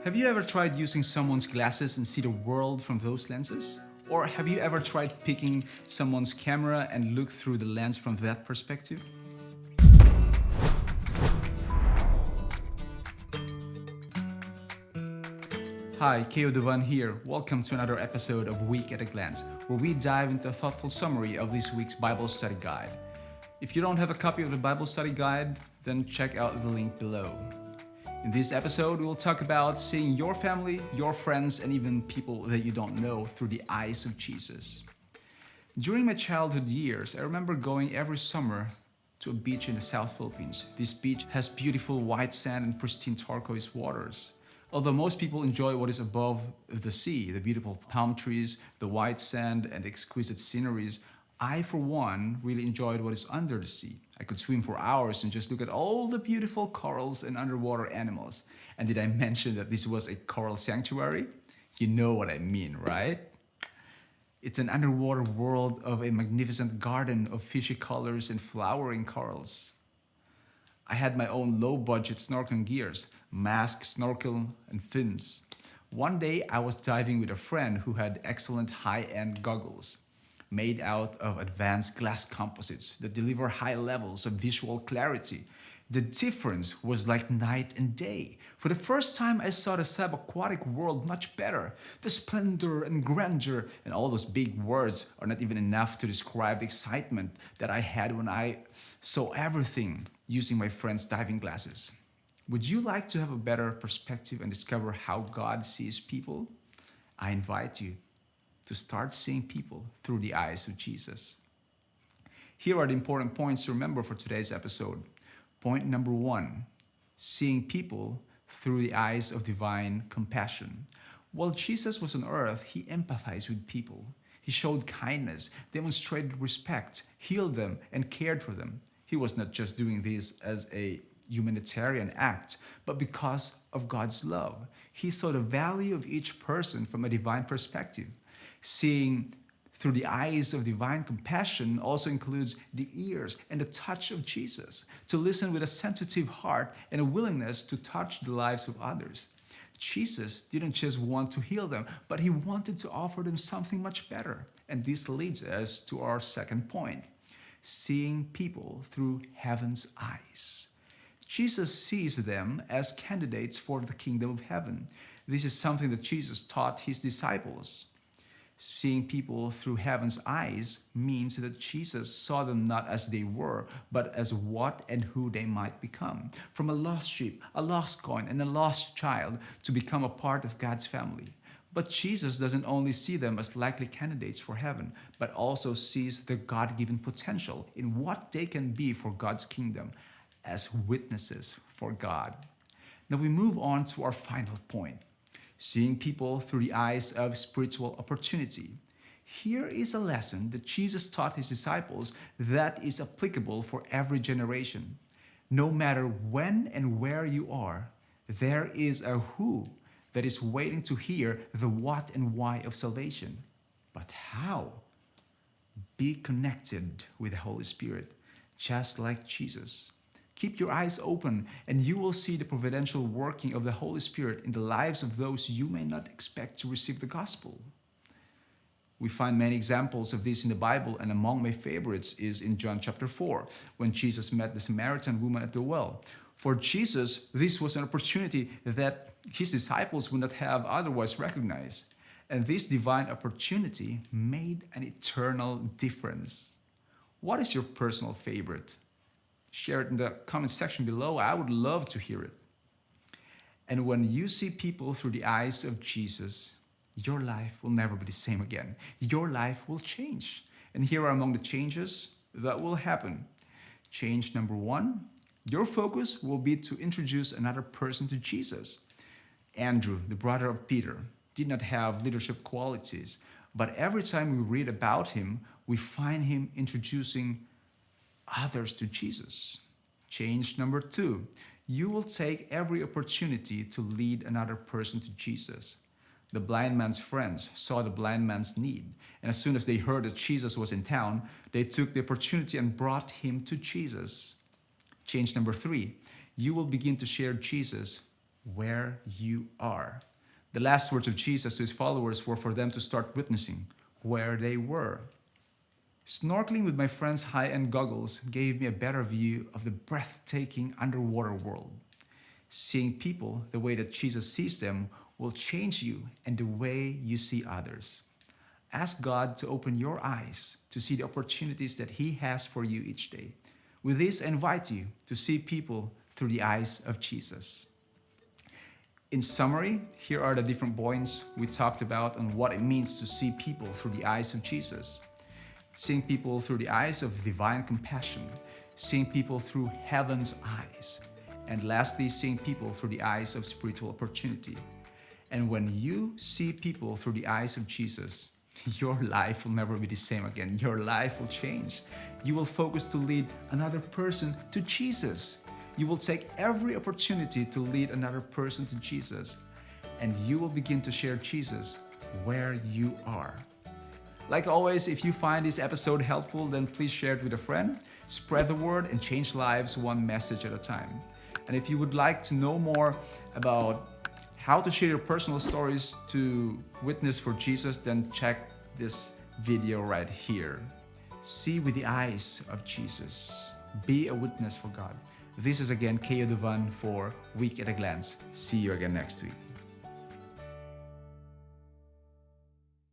Have you ever tried using someone's glasses and see the world from those lenses? Or have you ever tried picking someone's camera and look through the lens from that perspective? Hi, Dovann here. Welcome to another episode of Week at a Glance, where we dive into a thoughtful summary of this week's Bible study guide. If you don't have a copy of the Bible study guide, then check out the link below. In this episode, we will talk about seeing your family, your friends, and even people that you don't know through the eyes of Jesus. During my childhood years, I remember going every summer to a beach in the South Philippines. This beach has beautiful white sand and pristine turquoise waters. Although most people enjoy what is above the sea, the beautiful palm trees, the white sand, and the exquisite sceneries, I, for one, really enjoyed what is under the sea. I could swim for hours and just look at all the beautiful corals and underwater animals. And did I mention that this was a coral sanctuary? You know what I mean, right? It's an underwater world of a magnificent garden of fishy colors and flowering corals. I had my own low-budget snorkeling gears, mask, snorkel, and fins. One day, I was diving with a friend who had excellent high-end goggles made out of advanced glass composites that deliver high levels of visual clarity. The difference was like night and day. For the first time, I saw the subaquatic world much better. The splendor and grandeur and all those big words are not even enough to describe the excitement that I had when I saw everything using my friend's diving glasses. Would you like to have a better perspective and discover how God sees people? I invite you to start seeing people through the eyes of Jesus. Here are the important points to remember for today's episode. Point number 1, seeing people through the eyes of divine compassion. While Jesus was on earth, he empathized with people. He showed kindness, demonstrated respect, healed them, and cared for them. He was not just doing this as a humanitarian act, but because of God's love. He saw the value of each person from a divine perspective. Seeing through the eyes of divine compassion also includes the ears and the touch of Jesus, to listen with a sensitive heart and a willingness to touch the lives of others. Jesus didn't just want to heal them, but he wanted to offer them something much better. And this leads us to our second point, seeing people through heaven's eyes. Jesus sees them as candidates for the kingdom of heaven. This is something that Jesus taught his disciples. Seeing people through heaven's eyes means that Jesus saw them not as they were, but as what and who they might become. From a lost sheep, a lost coin, and a lost child to become a part of God's family. But Jesus doesn't only see them as likely candidates for heaven, but also sees their God-given potential in what they can be for God's kingdom as witnesses for God. Now we move on to our final point. Seeing people through the eyes of spiritual opportunity. Here is a lesson that Jesus taught his disciples that is applicable for every generation. No matter when and where you are, there is a who that is waiting to hear the what and why of salvation. But how? Be connected with the Holy Spirit, just like Jesus. Keep your eyes open and you will see the providential working of the Holy Spirit in the lives of those you may not expect to receive the gospel. We find many examples of this in the Bible, and among my favorites is in John chapter 4, when Jesus met the Samaritan woman at the well. For Jesus, this was an opportunity that his disciples would not have otherwise recognized. And this divine opportunity made an eternal difference. What is your personal favorite? Share it in the comment section below. I would love to hear it. And when you see people through the eyes of Jesus, your life will never be the same again. Your life will change. And here are among the changes that will happen. Change number 1, your focus will be to introduce another person to Jesus. Andrew, the brother of Peter, did not have leadership qualities, but every time we read about him, we find him introducing others to Jesus. Change number 2, you will take every opportunity to lead another person to Jesus. The blind man's friends saw the blind man's need, and as soon as they heard that Jesus was in town, they took the opportunity and brought him to Jesus. Change number 3, you will begin to share Jesus where you are. The last words of Jesus to his followers were for them to start witnessing where they were. Snorkeling with my friend's high-end goggles gave me a better view of the breathtaking underwater world. Seeing people the way that Jesus sees them will change you and the way you see others. Ask God to open your eyes to see the opportunities that He has for you each day. With this, I invite you to see people through the eyes of Jesus. In summary, here are the different points we talked about on what it means to see people through the eyes of Jesus. Seeing people through the eyes of divine compassion, seeing people through heaven's eyes, and lastly, seeing people through the eyes of spiritual opportunity. And when you see people through the eyes of Jesus, your life will never be the same again. Your life will change. You will focus to lead another person to Jesus. You will take every opportunity to lead another person to Jesus. And you will begin to share Jesus where you are. Like always, if you find this episode helpful, then please share it with a friend. Spread the word and change lives one message at a time. And if you would like to know more about how to share your personal stories to witness for Jesus, then check this video right here. See with the eyes of Jesus. Be a witness for God. This is again Dovann for Week at a Glance. See you again next week.